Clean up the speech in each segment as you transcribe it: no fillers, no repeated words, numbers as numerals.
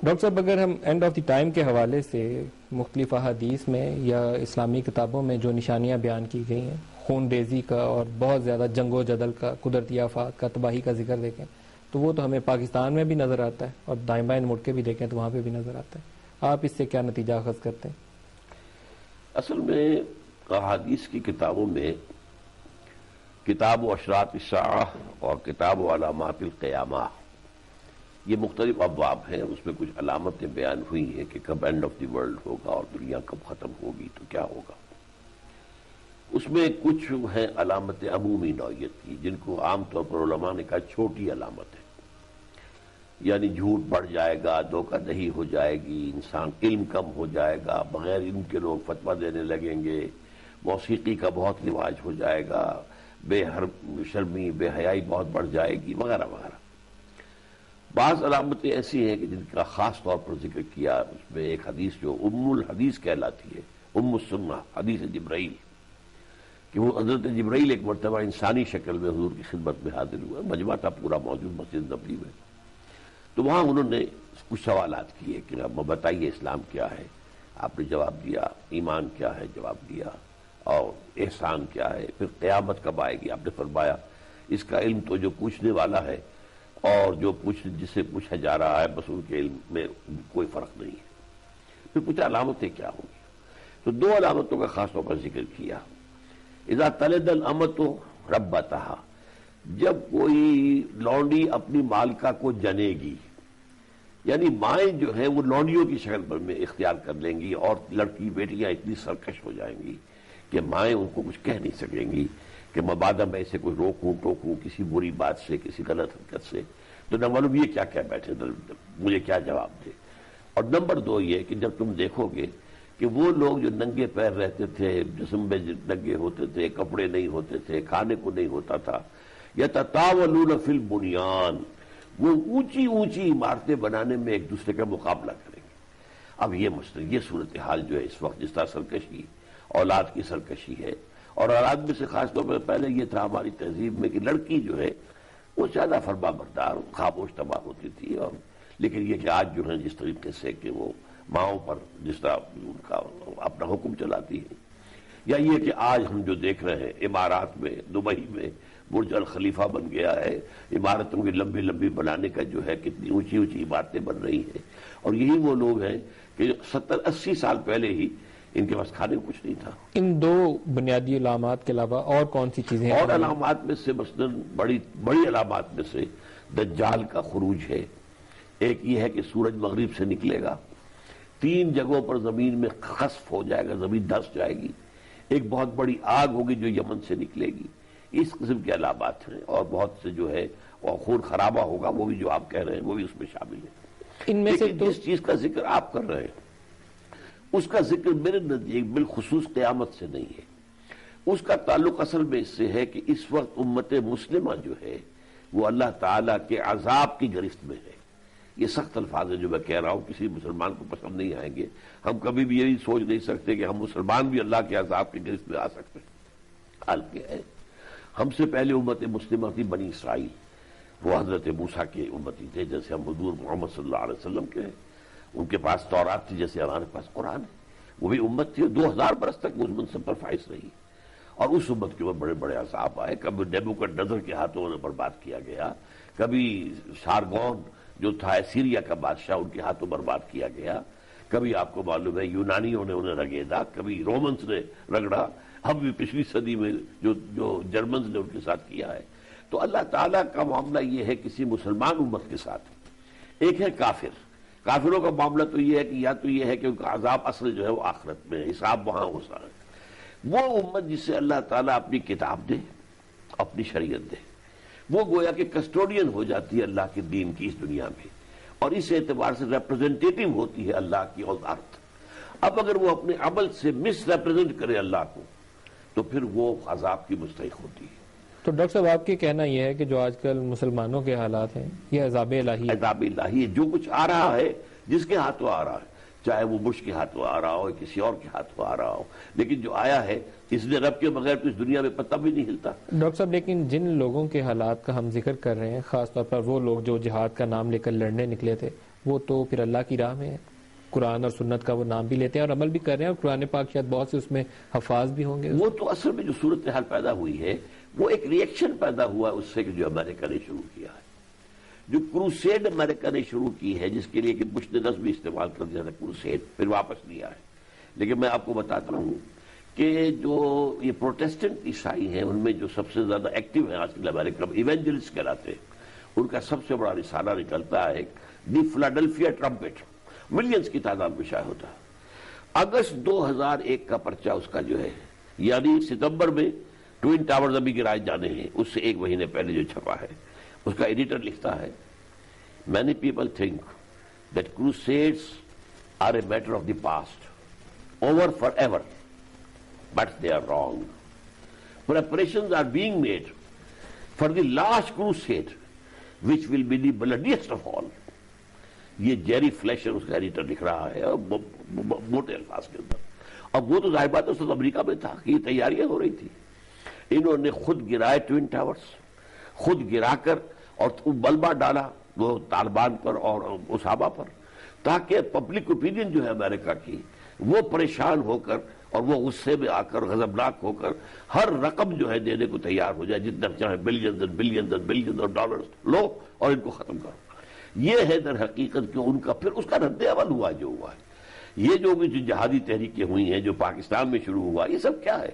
Doctor صاحب، اگر ہم اینڈ آف دی ٹائم کے حوالے سے مختلف احادیث میں یا اسلامی کتابوں میں جو نشانیاں بیان کی گئی ہیں، خون ریزی کا اور بہت زیادہ جنگ و جدل کا، قدرتی آفات کا، تباہی کا ذکر دیکھیں تو وہ تو ہمیں پاکستان میں بھی نظر آتا ہے، اور دائیں بائیں مڑ کے بھی دیکھیں تو وہاں پہ بھی نظر آتا ہے۔ آپ اس سے کیا نتیجہ اخذ کرتے ہیں؟ اصل میں احادیث کی کتابوں میں کتاب و اشراط الساعہ اور کتاب و علامات القیامہ، یہ مختلف ابواب ہیں، اس میں کچھ علامتیں بیان ہوئی ہیں کہ کب اینڈ آف دی ورلڈ ہوگا اور دنیا کب ختم ہوگی تو کیا ہوگا۔ اس میں کچھ ہیں علامتیں عمومی نوعیت کی، جن کو عام طور پر علماء نے کہا چھوٹی علامت ہے، یعنی جھوٹ بڑھ جائے گا، دھوکہ دہی ہو جائے گی، انسان علم کم ہو جائے گا، بغیر علم کے لوگ فتویٰ دینے لگیں گے، موسیقی کا بہت رواج ہو جائے گا، بے شرمی بے حیائی بہت بڑھ جائے گی، وغیرہ وغیرہ۔ بعض علامتیں ایسی ہیں کہ جن کا خاص طور پر ذکر کیا، اس میں ایک حدیث جو ام الحدیث کہلاتی ہے، ام السنہ، حدیث جبرائیل، کہ وہ حضرت جبرائیل ایک مرتبہ انسانی شکل میں حضور کی خدمت میں حاضر ہوا، مجمع تھا پورا موجود مسجد نبوی میں، تو وہاں انہوں نے کچھ سوالات کیے کہ اب بتائیے اسلام کیا ہے، آپ نے جواب دیا، ایمان کیا ہے جواب دیا، اور احسان کیا ہے، پھر قیامت کب آئے گی آپ نے فرمایا اس کا علم تو جو پوچھنے والا ہے اور جو جسے پوچھا جا رہا ہے بس ان کے علم میں کوئی فرق نہیں ہے۔ پھر کچھ علامتیں کیا ہوں گی، تو دو علامتوں کا خاص طور پر ذکر کیا۔ اذا تلد الامۃ ربتہا، جب کوئی لونڈی اپنی مالکہ کو جنے گی، یعنی مائیں جو ہیں وہ لونڈیوں کی شکل پر میں اختیار کر لیں گی، اور لڑکی بیٹیاں اتنی سرکش ہو جائیں گی کہ مائیں ان کو کچھ کہہ نہیں سکیں گی کہ مبادہ میں اسے کوئی روکوں ٹوکوں کسی بری بات سے، کسی غلط حرکت سے، تو نہ معلوم یہ کیا کیا بیٹھے، مجھے کیا جواب دے۔ اور نمبر دو یہ کہ جب تم دیکھو گے کہ وہ لوگ جو ننگے پیر رہتے تھے، جسم میں ننگے ہوتے تھے، کپڑے نہیں ہوتے تھے، کھانے کو نہیں ہوتا تھا، یتطاولون فی البنیان، وہ اونچی اونچی عمارتیں بنانے میں ایک دوسرے کا مقابلہ کریں گے۔ اب یہ صورتحال جو ہے اس وقت، جس طرح سرکشی، اولاد کی سرکشی ہے، اور اولاد میں سے خاص طور پر پہلے یہ تھا ہماری تہذیب میں کہ لڑکی جو ہے وہ زیادہ فرما بردار، خاموش تباہ ہوتی تھی، اور لیکن یہ کہ آج جو ہے جس طریقے سے کہ وہ ماؤں پر جس طرح ان کا اپنا حکم چلاتی ہے، یا یہ کہ آج ہم جو دیکھ رہے ہیں امارات میں، دبئی میں برج الخلیفہ بن گیا ہے، عمارتوں کی لمبی لمبی بنانے کا جو ہے کتنی اونچی اونچی عمارتیں بن رہی ہیں، اور یہی وہ لوگ ہیں کہ 70-80 سال پہلے ہی ان کے پاس کھانے کو کچھ نہیں تھا۔ ان دو بنیادی علامات کے علاوہ اور کون سی چیزیں ہیں؟ اور علامات میں سے مثلاً بڑی علامات میں سے دجال کا خروج ہے۔ ایک یہ ہے کہ سورج مغرب سے نکلے گا، 3 جگہوں پر زمین میں خسف ہو جائے گا، زمین دھس جائے گی، ایک بہت بڑی آگ ہوگی جو یمن سے نکلے گی، اس قسم کے علامات ہیں، اور بہت سے جو ہے وہ خون خرابہ ہوگا، وہ بھی جو آپ کہہ رہے ہیں وہ بھی اس میں شامل ہے۔ ان میں سے جس چیز کا ذکر آپ کر رہے ہیں اس کا ذکر میرے نزدیک بالخصوص قیامت سے نہیں ہے، اس کا تعلق اصل میں اس سے ہے کہ اس وقت امت مسلمہ جو ہے وہ اللہ تعالیٰ کے عذاب کی گرفت میں ہے۔ یہ سخت الفاظ ہیں جو میں کہہ رہا ہوں، کسی مسلمان کو پسند نہیں آئیں گے، ہم کبھی بھی یہی سوچ نہیں سکتے کہ ہم مسلمان بھی اللہ کے عذاب کی گرفت میں آ سکتے ہیں۔ حال کیا ہے، ہم سے پہلے امت مسلمہ تھی بنی اسرائیل، وہ حضرت موسیٰ کے امتی تھے، جیسے ہم حضور محمد صلی اللہ علیہ وسلم کے ہیں، ان کے پاس تورات تھی جیسے ہمارے پاس قرآن ہے، وہ بھی امت تھی، 2000 برس تک اس منصب پر فائز رہی، اور اس امت کے اوپر بڑے بڑے عذاب آئے، کبھی نیبوکڈنیزر کے ہاتھوں انہیں برباد کیا گیا، کبھی سارگون جو تھا سیریا کا بادشاہ ان کے ہاتھوں برباد کیا گیا، کبھی آپ کو معلوم ہے یونانیوں نے انہیں رگیدا، کبھی رومنز نے رگڑا، اب بھی پچھلی صدی میں جو جرمنز نے ان کے ساتھ کیا ہے۔ تو اللہ تعالیٰ کا معاملہ یہ ہے کسی مسلمان امت کے ساتھ، ایک ہے کافروں کا معاملہ تو یہ ہے کہ یا تو یہ ہے کہ ان کا عذاب اصل جو ہے وہ آخرت میں ہے، حساب وہاں ہو سکتا ہے۔ وہ امت جس سے اللہ تعالیٰ اپنی کتاب دے، اپنی شریعت دے، وہ گویا کہ کسٹوڈین ہو جاتی ہے اللہ کے دین کی اس دنیا میں، اور اس اعتبار سے ریپرزنٹیٹو ہوتی ہے اللہ کی ارتھ۔ اب اگر وہ اپنے عمل سے مس ریپرزنٹ کرے اللہ کو تو پھر وہ عذاب کی مستحق ہوتی ہے۔ تو ڈاکٹر صاحب آپ کی کہنا یہ ہے کہ جو آج کل مسلمانوں کے حالات ہیں یہ عذاب الہی، عذاب الہی ہے، جو کچھ آ رہا ہے جس کے ہاتھوں آ رہا ہے، چاہے وہ بش کے ہاتھوں آ رہا ہو، کسی اور کے ہاتھوں آ رہا ہو، لیکن جو آیا ہے اس نے رب کے بغیر تو اس دنیا میں پتہ بھی نہیں ہلتا۔ ڈاکٹر صاحب لیکن جن لوگوں کے حالات کا ہم ذکر کر رہے ہیں، خاص طور پر وہ لوگ جو جہاد کا نام لے کر لڑنے نکلے تھے، وہ تو پھر اللہ کی راہ میں ہے، قرآن اور سنت کا وہ نام بھی لیتے ہیں اور عمل بھی کر رہے ہیں، اور قرآن پاک شاید بہت سے اس میں حفاظ بھی ہوں گے۔ وہ تو اصل میں جو صورتحال پیدا ہوئی ہے وہ ایک ری ایکشن پیدا ہوا اس سے کہ جو امریکہ نے شروع کیا ہے، جو کروسیڈ امریکہ نے شروع کی ہے، جس کے لیے کہ بش نے لفظ بھی استعمال کر دیا تھا کروسیڈ، پھر واپس لیا ہے۔ لیکن میں آپ کو بتاتا ہوں کہ جو یہ پروٹیسٹنٹ عیسائی ہیں ان میں جو سب سے زیادہ ایکٹیو ہیں آج کل امریکہ میں، ایونجلسٹ کہلاتے ہیں، ان کا سب سے بڑا رسالہ نکلتا ہے دی فلاڈلفیا ٹرمپٹ، ملینز کی تعداد میں شائع ہوتا ہے۔ اگست 2001 کا پرچہ اس کا جو ہے، یعنی ستمبر میں ٹوئن ٹاورز ابھی گرائے جانے ہیں، اس سے ایک مہینے پہلے جو چھپا ہے، اس کا ایڈیٹر لکھتا ہے many people think that crusades are a matter of the past, over forever, but they are wrong. Preparations are being made for the last crusade, which will be the bloodiest of all. یہ جیری فلیشر اس کا editor لکھ رہا ہے موٹے الفاظ کے اندر۔ اب وہ تو ظاہر بات ہے اس وقت امریکہ میں تھا کہ یہ تیاریاں ہو رہی تھی، انہوں نے خود گرائے ٹوئن ٹاورز، خود گرا کر اور ملبہ ڈالا وہ طالبان پر اور اسامہ پر، تاکہ پبلک اوپینین جو ہے امریکہ کی وہ پریشان ہو کر اور وہ غصے میں آ کر غضبناک ہو کر ہر رقم جو ہے دینے کو تیار ہو جائے، جتنا چاہے بلینز اور بلینز اور بلینز اور ڈالرز لو اور ان کو ختم کرو۔ یہ ہے در حقیقت کہ ان کا پھر اس کا رد عمل ہوا جو ہوا ہے۔ یہ جو بھی جہادی تحریکیں ہوئی ہیں جو پاکستان میں شروع ہوا، یہ سب کیا ہے؟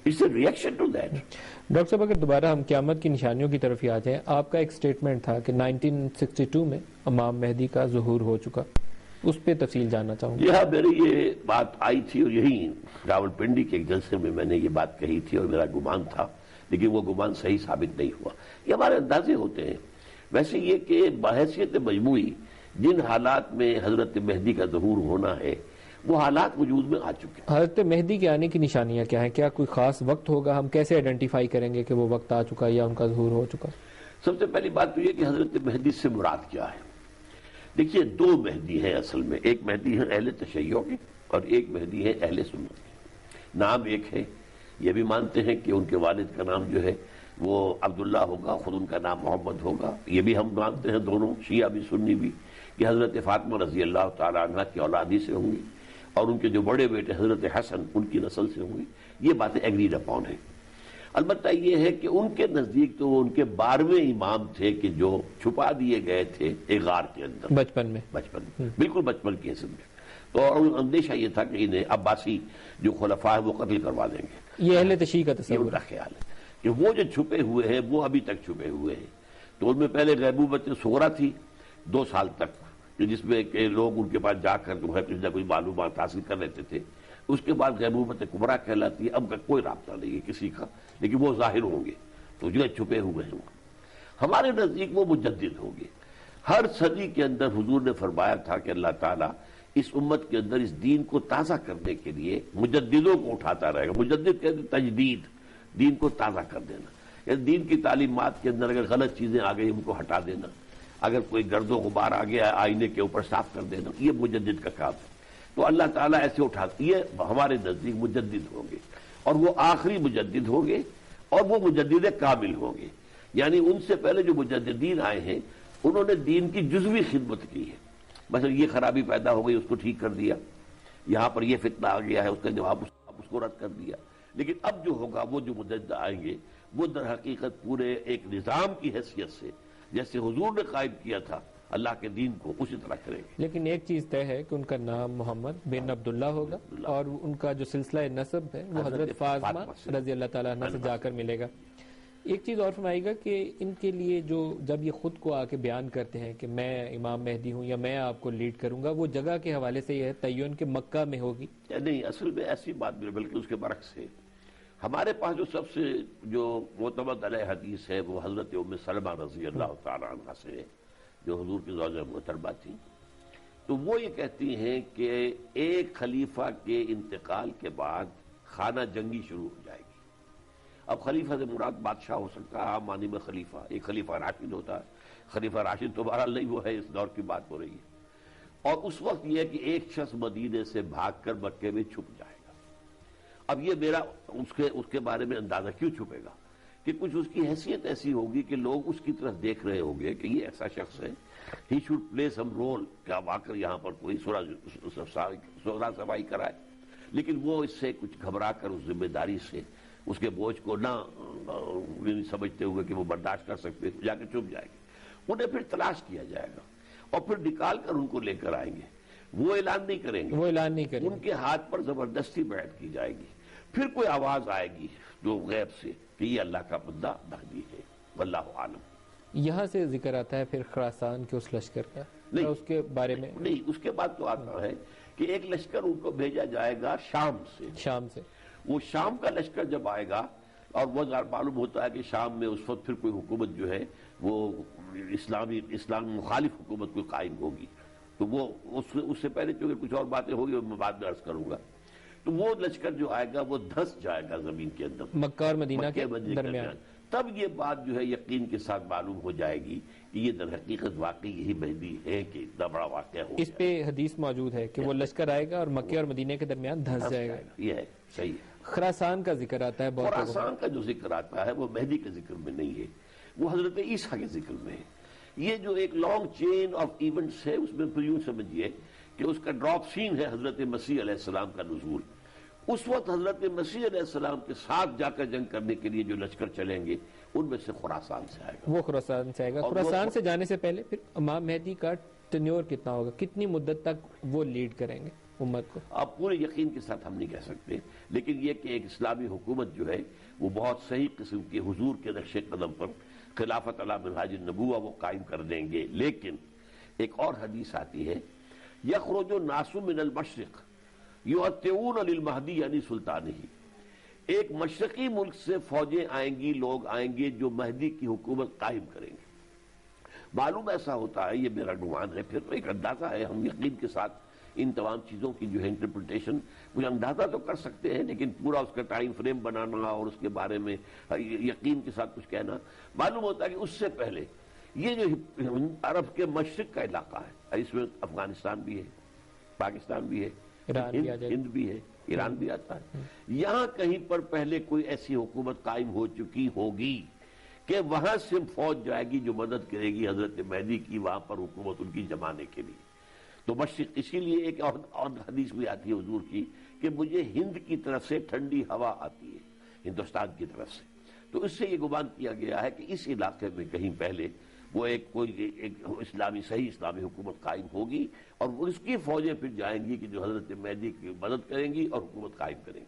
It's a reaction to that. Doctor صاحب اگر دوبارہ ہم قیامت کی نشانیوں کی طرف ہی آ جائیں، آپ کا ایک سٹیٹمنٹ تھا کہ 1962 میں امام مہدی کا ظہور ہو چکا، اس پہ تفصیل جاننا چاہوں گا۔ یہاں میری یہ بات آئی تھی اور یہی راول پنڈی کے ایک جلسے میں نے یہ بات کہی تھی اور میرا گمان تھا، لیکن وہ گمان صحیح ثابت نہیں ہوا۔ یہ ہمارے اندازے ہوتے ہیں۔ ویسے یہ کہ بحیثیت مجموعی جن حالات میں حضرت مہدی کا ظہور ہونا ہے وہ حالات وجود میں آ چکے ہیں۔ حضرت مہدی کے آنے کی نشانیاں کیا ہیں؟ کیا کوئی خاص وقت ہوگا؟ ہم کیسے آئیڈینٹیفائی کریں گے کہ وہ وقت آ چکا یا ان کا ظہور ہو چکا؟ سب سے پہلی بات تو یہ کہ حضرت مہدی سے مراد کیا ہے۔ دیکھیے دو مہدی ہیں اصل میں، ایک مہدی ہے اہل تشیع کے اور ایک مہدی ہے اہل سنت کے۔ نام ایک ہے، یہ بھی مانتے ہیں کہ ان کے والد کا نام جو ہے وہ عبداللہ ہوگا، خود ان کا نام محمد ہوگا، یہ بھی ہم مانتے ہیں دونوں، شیعہ بھی سنی بھی، کہ حضرت فاطمہ رضی اللہ تعالی عنہ کی اولادی سے ہوں گی اور ان کے جو بڑے بیٹے حضرت حسن ان کی نسل سے ہوں گی۔ یہ باتیں ایگریڈ اپون ہیں۔ البتہ یہ ہے کہ ان کے نزدیک تو وہ ان کے 12ویں امام تھے کہ جو چھپا دیے گئے تھے ایک غار کے اندر بچپن میں بالکل بچپن کی حسب میں، تو اندیشہ یہ تھا کہ انہیں عباسی جو خلفاء ہیں وہ قتل کروا دیں گے۔ یہ اہل تشیع کا یہ ان تصور کا خیال ہے کہ وہ جو چھپے ہوئے ہیں وہ ابھی تک چھپے ہوئے ہیں۔ تو ان میں پہلے غیبوبت صغریٰ تھی 2 سال تک، جس میں کہ لوگ ان کے پاس جا کر جو ہے کچھ نہ کچھ معلومات حاصل کر لیتے تھے۔ اس کے بعد غیبوبت کبریٰ کہلاتی ہے، اب کا کوئی رابطہ نہیں ہے کسی کا، لیکن وہ ظاہر ہوں گے تو جو چھپے ہوئے ہیں۔ ہمارے نزدیک وہ مجدد ہوں گے۔ ہر صدی کے اندر حضور نے فرمایا تھا کہ اللہ تعالیٰ اس امت کے اندر اس دین کو تازہ کرنے کے لیے مجددوں کو اٹھاتا رہے گا۔ مجدد کہتے ہیں تجدید، دین کو تازہ کر دینا، یعنی دین کی تعلیمات کے اندر اگر غلط چیزیں آ گئی ان کو ہٹا دینا، اگر کوئی گرد و غبار آ گیا آئینے کے اوپر صاف کر دینا، یہ مجدد کا کام ہے۔ تو اللہ تعالیٰ ایسے اٹھاتے، یہ ہمارے نزدیک مجدد ہوں گے، اور وہ آخری مجدد ہوں گے اور وہ مجدد کامل ہوں گے۔ یعنی ان سے پہلے جو مجددین آئے ہیں انہوں نے دین کی جزوی خدمت کی ہے، مثلا یہ خرابی پیدا ہو گئی اس کو ٹھیک کر دیا، یہاں پر یہ فتنہ آ گیا ہے اس کا جواب اس کو رد کر دیا۔ لیکن اب جو ہوگا وہ جو مجدد آئیں گے وہ در حقیقت پورے ایک نظام کی حیثیت سے جیسے حضور نے قائم کیا تھا اللہ کے دین کو اسی طرح کریں گے۔ لیکن ایک چیز طے ہے کہ ان کا نام محمد بن عبداللہ ہوگا اور ان کا جو سلسلہ نسب ہے وہ حضرت فاطمہ رضی اللہ تعالیٰ عنہ سے جا کر ملے گا۔ ایک چیز اور فرمائیے گا کہ ان کے لیے جو جب یہ خود کو آ کے بیان کرتے ہیں کہ میں امام مہدی ہوں یا میں آپ کو لیڈ کروں گا، وہ جگہ کے حوالے سے یہ ہے تعین کہ مکہ میں ہوگی؟ نہیں، اصل میں ایسی بات بھی بلکہ اس کے برعکس ہے۔ ہمارے پاس جو سب سے جو معتمد علیہ حدیث ہے وہ حضرت ام سلمہ رضی اللہ تعالیٰ عنہ سے ہے، جو حضور کی زوجہ محترمہ تھی۔ تو وہ یہ کہتی ہیں کہ ایک خلیفہ کے انتقال کے بعد خانہ جنگی شروع ہو جائے گی۔ اب خلیفہ سے مراد بادشاہ ہو سکتا ہے، عام معنی میں خلیفہ، ایک خلیفہ راشد ہوتا ہے، خلیفہ راشد تو بہرحال نہیں وہ ہے، اس دور کی بات ہو رہی ہے۔ اور اس وقت یہ ہے کہ ایک شخص مدینے سے بھاگ کر مکے میں چھپ جائے گا۔ اب یہ میرا اس کے بارے میں اندازہ کیوں چھپے گا کہ کچھ اس کی حیثیت ایسی ہوگی کہ لوگ اس کی طرف دیکھ رہے ہوں گے کہ یہ ایسا شخص ہے، he should play some role, کیا آ کر یہاں پر کوئی سورا صفائی کرائے، لیکن وہ اس سے کچھ گھبرا کر اس ذمہ داری سے اس کے بوجھ کو نہ سمجھتے ہوئے کہ وہ برداشت کر سکتے، جا کے چپ جائیں گے، انہیں پھر تلاش کیا جائے گا اور پھر نکال کر ان کو لے کر آئیں گے، وہ اعلان نہیں کریں گے، ان کے ہاتھ پر زبردستی بیعت کی جائے گی، پھر کوئی آواز آئے گی جو غیب سے کہ یہ اللہ کا بندہ مہدی ہے، واللہ عالم۔ یہاں سے ذکر آتا ہے پھر خراسان کے اس لشکر کا، نہیں اس کے بارے میں نہیں، اس کے بعد تو آتا ہے کہ ایک لشکر ان کو بھیجا جائے گا شام سے، وہ شام کا لشکر جب آئے گا، اور وہ معلوم ہوتا ہے کہ شام میں اس وقت پھر کوئی حکومت جو ہے وہ اسلام مخالف حکومت کوئی قائم ہوگی، تو وہ اس سے پہلے چونکہ کچھ اور باتیں ہوگی وہ میں بعد میں عرض کروں گا، تو وہ لشکر جو آئے گا وہ دھس جائے گا زمین کے اندر، مکہ اور مدینہ کے درمیان، تب یہ بات جو ہے یقین کے ساتھ معلوم ہو جائے گی کہ یہ در حقیقت واقعی یہی مہدی ہے کہ اتنا بڑا واقعہ ہو اس پہ حدیث موجود ہے کہ وہ لشکر آئے گا اور مکہ اور مدینہ کے درمیان دھس جائے گا، یہ ہے صحیح ہے۔ خراسان کا ذکر آتا ہے، بہت خراسان کا جو ذکر آتا ہے وہ مہدی کے ذکر میں نہیں ہے، وہ حضرت عیسیٰ کے ذکر میں ہے۔ یہ جو ایک لانگ چین آف ایونٹس ہے، اس میں پھر یوں سمجھیے کہ اس کا ڈراپ سین ہے حضرت مسیح علیہ السلام کا نزول۔ اس وقت حضرت مسیح علیہ السلام کے ساتھ جا کر جنگ کرنے کے لیے جو لشکر چلیں گے ان میں سے خراسان سے آئے گا، وہ خراسان سے آئے گا۔ خراسان سے جانے سے پہلے پھر امام مہدی کا ٹینیور کتنا ہوگا، کتنی مدت تک وہ لیڈ کریں گے امت کو؟ آپ پورے یقین کے ساتھ ہم نہیں کہہ سکتے، لیکن یہ کہ ایک اسلامی حکومت جو ہے وہ بہت صحیح قسم کے حضور کے نقش قدم پر خلافت علی منہاج النبوہ وہ قائم کر دیں گے۔ لیکن ایک اور حدیث آتی ہے، یخرج الناس من المشرق یؤتون للمہدی یعنی سلطانہ، ایک مشرقی ملک سے فوجیں آئیں گی، لوگ آئیں گے جو مہدی کی حکومت قائم کریں گے۔ معلوم ایسا ہوتا ہے، یہ میرا گمان ہے، پھر تو ایک اندازہ ہے، ہم یقین کے ساتھ ان تمام چیزوں کی جو ہے انٹرپریٹیشن کچھ اندازہ تو کر سکتے ہیں، لیکن پورا اس کا ٹائم فریم بنانا اور اس کے بارے میں یقین کے ساتھ کچھ کہنا، معلوم ہوتا ہے کہ اس سے پہلے یہ جو عرب کے مشرق کا علاقہ ہے، اس میں افغانستان بھی ہے، پاکستان بھی ہے، ہند بھی ہے، ایران بھی آتا ہے، یہاں کہیں پر پہلے کوئی ایسی حکومت قائم ہو چکی ہوگی کہ وہاں سے فوج جائے گی جو مدد کرے گی حضرت مہدی کی وہاں پر حکومت ان کی جمانے کے لیے۔ تو مشرق، اسی لیے ایک اور حدیث بھی آتی ہے حضور کی کہ مجھے ہند کی طرف سے ٹھنڈی ہوا آتی ہے، ہندوستان کی طرف سے، تو اس سے یہ گمان کیا گیا ہے کہ اس علاقے میں کہیں پہلے وہ ایک صحیح اسلامی حکومت قائم ہوگی اور اس کی فوجیں پھر جائیں گی کہ جو حضرت مہدی کی مدد کریں گی اور حکومت قائم کریں گی۔